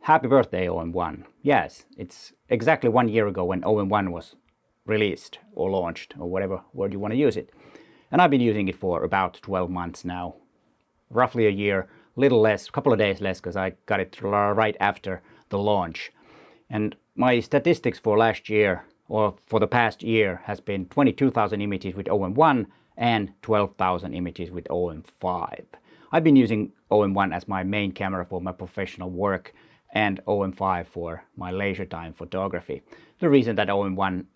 Happy birthday OM1. Yes, it's exactly 1 year ago when OM1 was released or launched or whatever word you want to use it. And I've been using it for about 12 months now. Roughly a year, little less, a couple of days less because I got it right after the launch. And my statistics for last year or for the past year has been 22,000 images with OM1 and 12,000 images with OM5. I've been using OM1 as my main camera for my professional work and OM5 for my leisure time photography. The reason that the OM5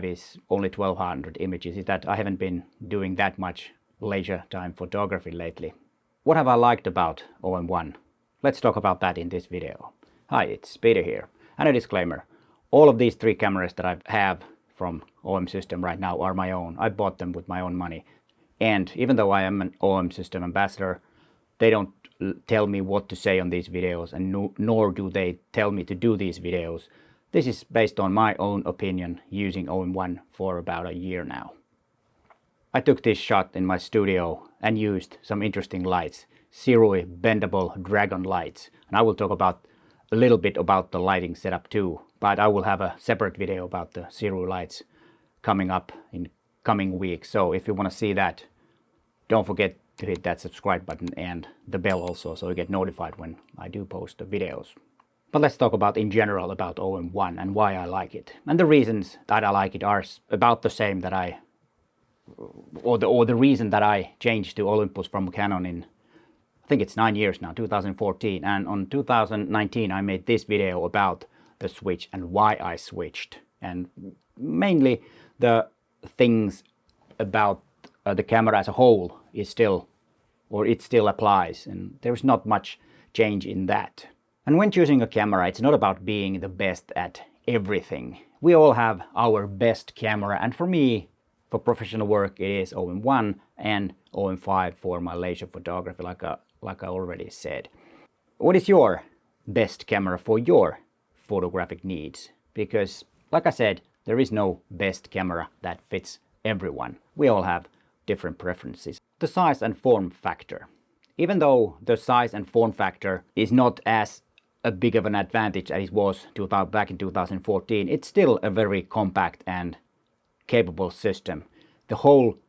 is only 1200 images is that I haven't been doing that much leisure time photography lately. What have I liked about OM1? Let's talk about that in this video. Hi, it's Peter here. And a disclaimer, all of these three cameras that I have from OM System right now are my own. I bought them with my own money. And even though I am an OM System ambassador, they don't tell me what to say on these videos, and nor do they tell me to do these videos. This is based on my own opinion using OM1 for about a year now. I took this shot in my studio and used some interesting lights, Sirui bendable dragon lights. And I will talk about a little bit about the lighting setup too, but I will have a separate video about the Sirui lights coming up in coming weeks. So if you want to see that, don't forget to hit that subscribe button and the bell also so you get notified when I do post the videos. But let's talk about in general about OM1 and why I like it. And the reasons that I like it are about the same that the reason that I changed to Olympus from Canon in, I think it's 9 years now, 2014. And on 2019 I made this video about the switch and why I switched. And mainly the things about the camera as a whole is still, or it still applies, and there's not much change in that. And when choosing a camera, it's not about being the best at everything. We all have our best camera, and for me, for professional work, it is OM1 and OM5 for my leisure photography, like I already said. What is your best camera for your photographic needs? Because, like I said, there is no best camera that fits everyone. We all have different preferences. The size and form factor. Even though the size and form factor is not as big of an advantage as it was back in 2014, it's still a very compact and capable system. The whole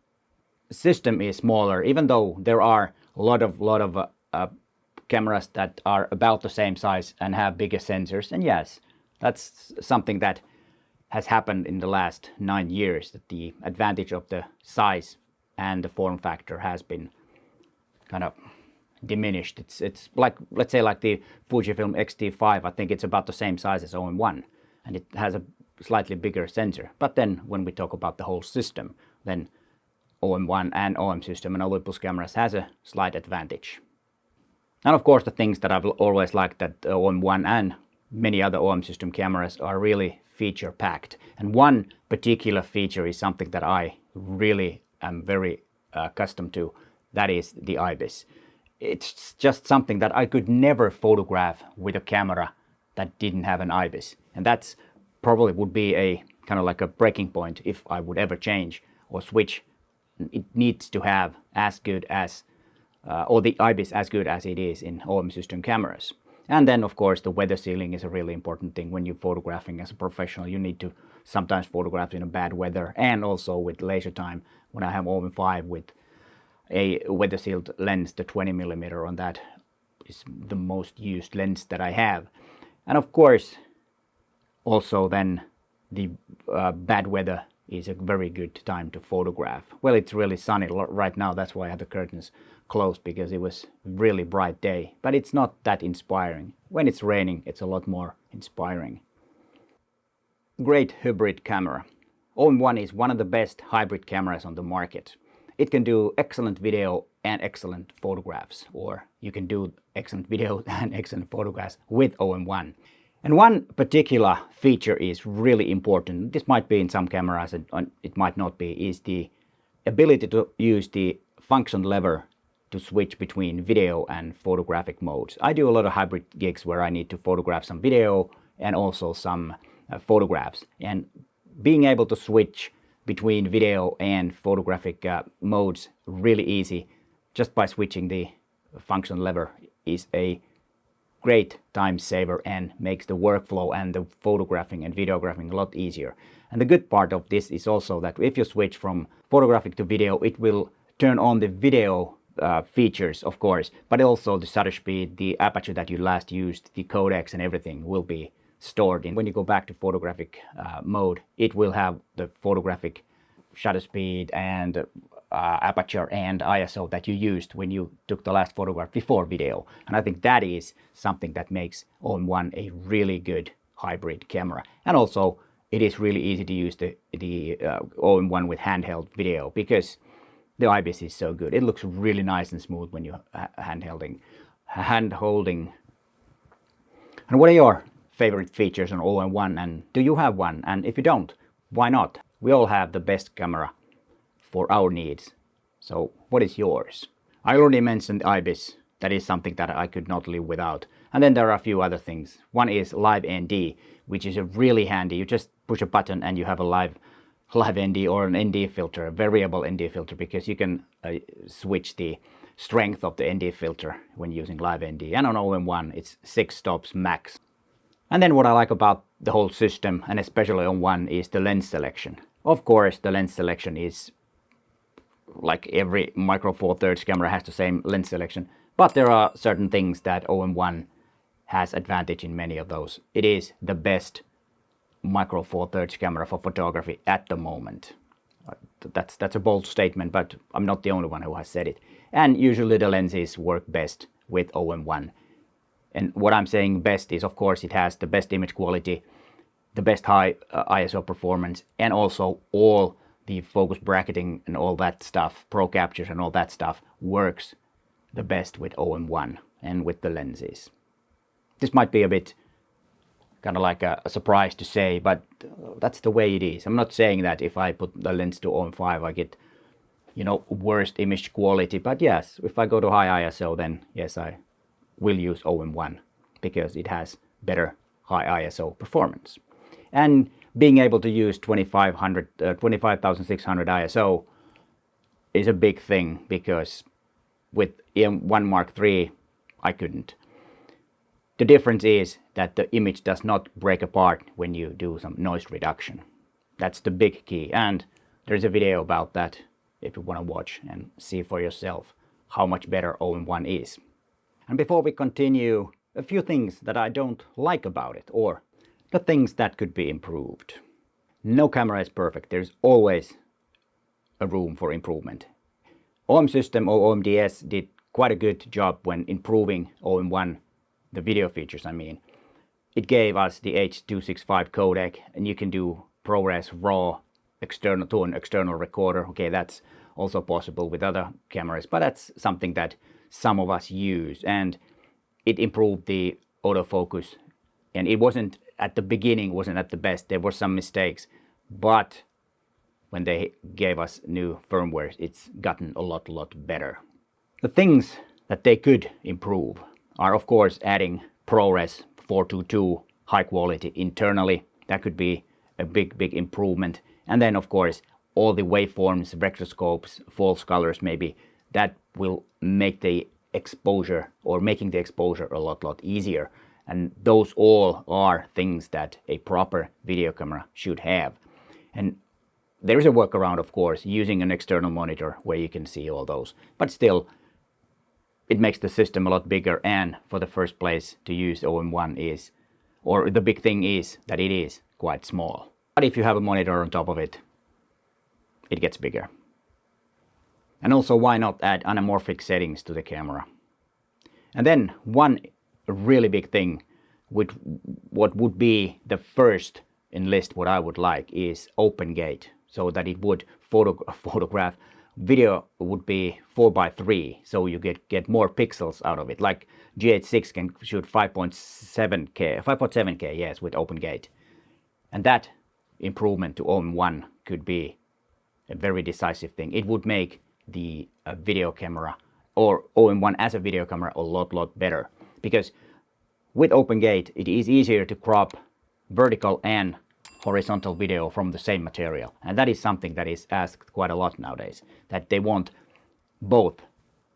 system is smaller, even though there are a lot of cameras that are about the same size and have bigger sensors. And yes, that's something that has happened in the last 9 years, that the advantage of the size and the form factor has been kind of diminished. It's like, let's say like the Fujifilm X-T5, I think it's about the same size as OM1 and it has a slightly bigger sensor. But then when we talk about the whole system, then OM1 and OM System and Olympus cameras has a slight advantage. And of course the things that I've always liked that OM1 and many other OM System cameras are really feature packed. And one particular feature is something that I really am very accustomed to, that is the IBIS. It's just something that I could never photograph with a camera that didn't have an IBIS. And that's probably would be a kind of like a breaking point if I would ever change or switch. It needs to have as good as, or the IBIS as good as it is in OM System cameras. And then of course the weather sealing is a really important thing. When you're photographing as a professional, you need to sometimes photograph in a bad weather, and also with leisure time. When I have OM5 with a weather sealed lens, the 20mm on that is the most used lens that I have. And of course also then the bad weather is a very good time to photograph. Well, it's really sunny right now, that's why I had the curtains closed, because it was a really bright day, but it's not that inspiring. When it's raining, it's a lot more inspiring. Great hybrid camera. OM1 is one of the best hybrid cameras on the market. It can do excellent video and excellent photographs, or you can do excellent video and excellent photographs with OM1. And one particular feature is really important. This might be in some cameras and it might not be, is the ability to use the function lever to switch between video and photographic modes. I do a lot of hybrid gigs where I need to photograph some video and also some photographs. And being able to switch between video and photographic modes really easy just by switching the function lever is a great time saver and makes the workflow and the photographing and videographing a lot easier. And the good part of this is also that if you switch from photographic to video, it will turn on the video features, of course, but also the shutter speed, the aperture that you last used, the codecs and everything will be stored in. When you go back to photographic mode, it will have the photographic shutter speed and aperture and ISO that you used when you took the last photograph before video. And I think that is something that makes OM1 a really good hybrid camera. And also it is really easy to use the OM1 with handheld video because the IBIS is so good. It looks really nice and smooth when you're hand holding. And what are your favorite features on OM1, and do you have one? And if you don't, why not? We all have the best camera for our needs. So what is yours? I already mentioned IBIS. That is something that I could not live without. And then there are a few other things. One is Live ND, which is a really handy. You just push a button and you have a live ND or an ND filter, a variable ND filter, because you can switch the strength of the ND filter when using Live ND. And on OM1, it's 6 stops max. And then what I like about the whole system, and especially on OM1, is the lens selection. Of course, the lens selection is like every Micro Four Thirds camera has the same lens selection, but there are certain things that OM1 has advantage in many of those. It is the best Micro Four Thirds camera for photography at the moment. That's a bold statement, but I'm not the only one who has said it. And usually the lenses work best with OM1. And what I'm saying best is, of course, it has the best image quality, the best high ISO performance, and also all the focus bracketing and all that stuff, pro captures and all that stuff works the best with OM1 and with the lenses. This might be a bit kind of like a surprise to say, but that's the way it is. I'm not saying that if I put the lens to OM5 I get, worst image quality, but yes, if I go to high ISO, then yes, I will use OM1 because it has better high ISO performance. And being able to use 25,600 ISO is a big thing, because with EM1 Mark III I couldn't. The difference is that the image does not break apart when you do some noise reduction. That's the big key, and there's a video about that if you want to watch and see for yourself how much better OM1 is. And before we continue, a few things that I don't like about it, or the things that could be improved. No camera is perfect. There's always a room for improvement. OM System or OMDS did quite a good job when improving OM1, the video features I mean. It gave us the H.265 codec, and you can do ProRes RAW external to an external recorder. Okay, that's also possible with other cameras, but that's something that some of us use, and it improved the autofocus. And it wasn't at the beginning, wasn't at the best. There were some mistakes, but when they gave us new firmware, it's gotten a lot better. The things that they could improve are, of course, adding ProRes 422 high quality internally. That could be a big improvement. And then, of course, all the waveforms, vectorscopes, false colors maybe, that will make the exposure, or making the exposure a lot easier. And those all are things that a proper video camera should have. And there is a workaround, of course, using an external monitor where you can see all those. But still, it makes the system a lot bigger, and for the first place to use OM1 is, or the big thing is that it is quite small. But if you have a monitor on top of it, it gets bigger. And also, why not add anamorphic settings to the camera? And then one really big thing with what would be the first in list, what I would like, is open gate, so that it would photograph. Video would be 4:3, so you get more pixels out of it. Like GH6 can shoot 5.7K, yes, with open gate. And that improvement to OM1 could be a very decisive thing. It would make the video camera, or OM1 as a video camera, a lot better. Because with open gate, it is easier to crop vertical and horizontal video from the same material. And that is something that is asked quite a lot nowadays, that they want both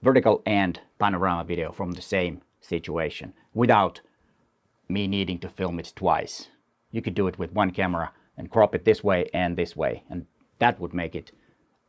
vertical and panorama video from the same situation without me needing to film it twice. You could do it with one camera and crop it this way, and that would make it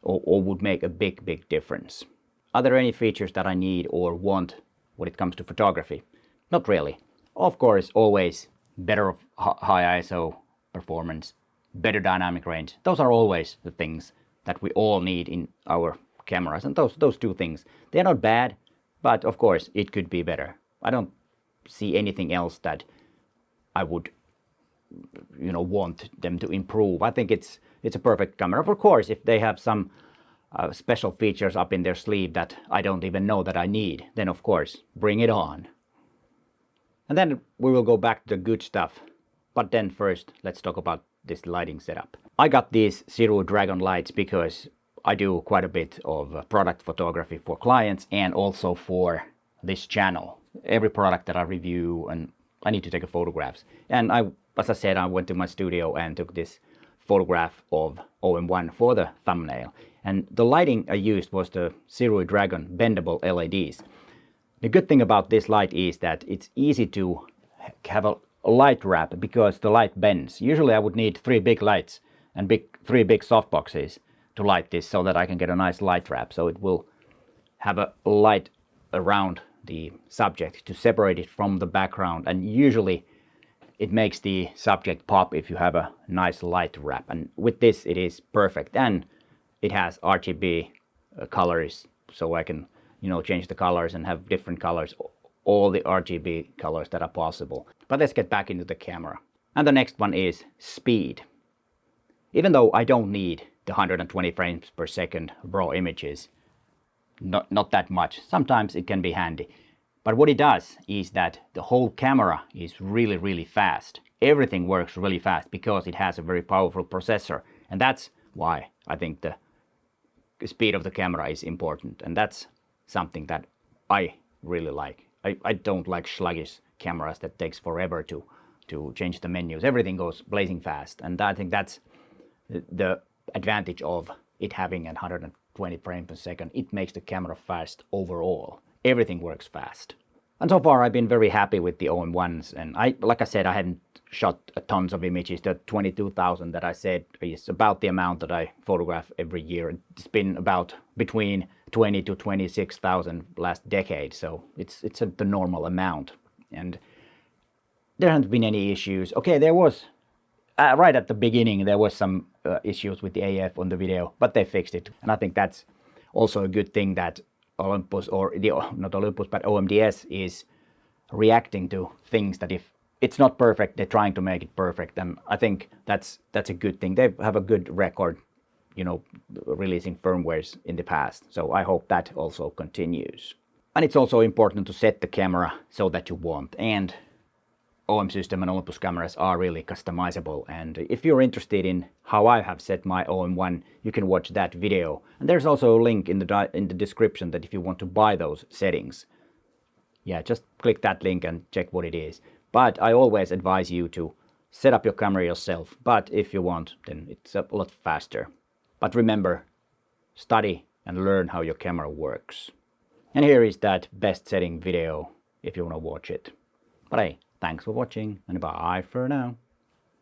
or would make a big difference. Are there any features that I need or want when it comes to photography? Not really. Of course, always better high ISO performance, better dynamic range. Those are always the things that we all need in our cameras, and those two things, they're not bad, but of course it could be better. I don't see anything else that I would want them to improve. I think it's a perfect camera. Of course, if they have some special features up in their sleeve that I don't even know that I need, then of course bring it on. And then we will go back to the good stuff. But then first, let's talk about this lighting setup. I got these Zero Dragon lights because I do quite a bit of product photography for clients and also for this channel. Every product that I review, and I need to take photographs. And as I said, I went to my studio and took this photograph of OM1 for the thumbnail. And the lighting I used was the Zero Dragon bendable LEDs. The good thing about this light is that it's easy to have a light wrap because the light bends. Usually I would need 3 big lights and 3 big softboxes to light this so that I can get a nice light wrap. So it will have a light around the subject to separate it from the background, and usually it makes the subject pop if you have a nice light wrap. And with this it is perfect, and it has RGB colors, so I can change the colors and have different colors, all the RGB colors that are possible. But let's get back into the camera. And the next one is speed. Even though I don't need the 120 frames per second raw images, not that much, sometimes it can be handy. But what it does is that the whole camera is really fast. Everything works really fast because it has a very powerful processor. And that's why I think the speed of the camera is important. And that's something that I really like. I don't like sluggish cameras that takes forever to change the menus. Everything goes blazing fast. And I think that's the advantage of it having 120 frames per second. It makes the camera fast overall. Everything works fast. And so far I've been very happy with the OM1s. And like I said, I hadn't shot tons of images. The 22,000 that I said is about the amount that I photograph every year. It's been about between 20 to 26,000 last decade. So it's the normal amount. And there haven't been any issues. Okay, there was, right at the beginning, there was some issues with the AF on the video, but they fixed it. And I think that's also a good thing that Olympus, or not Olympus, but OMDS is reacting to things that if it's not perfect, they're trying to make it perfect. And I think that's a good thing. They have a good record, releasing firmwares in the past. So I hope that also continues. And it's also important to set the camera so that you want. And OM System and Olympus cameras are really customizable. And if you're interested in how I have set my OM1, you can watch that video. And there's also a link in the description that if you want to buy those settings, yeah, just click that link and check what it is. But I always advise you to set up your camera yourself. But if you want, then it's a lot faster. But remember, study and learn how your camera works. And here is that best setting video if you want to watch it. But hey, thanks for watching, and bye for now.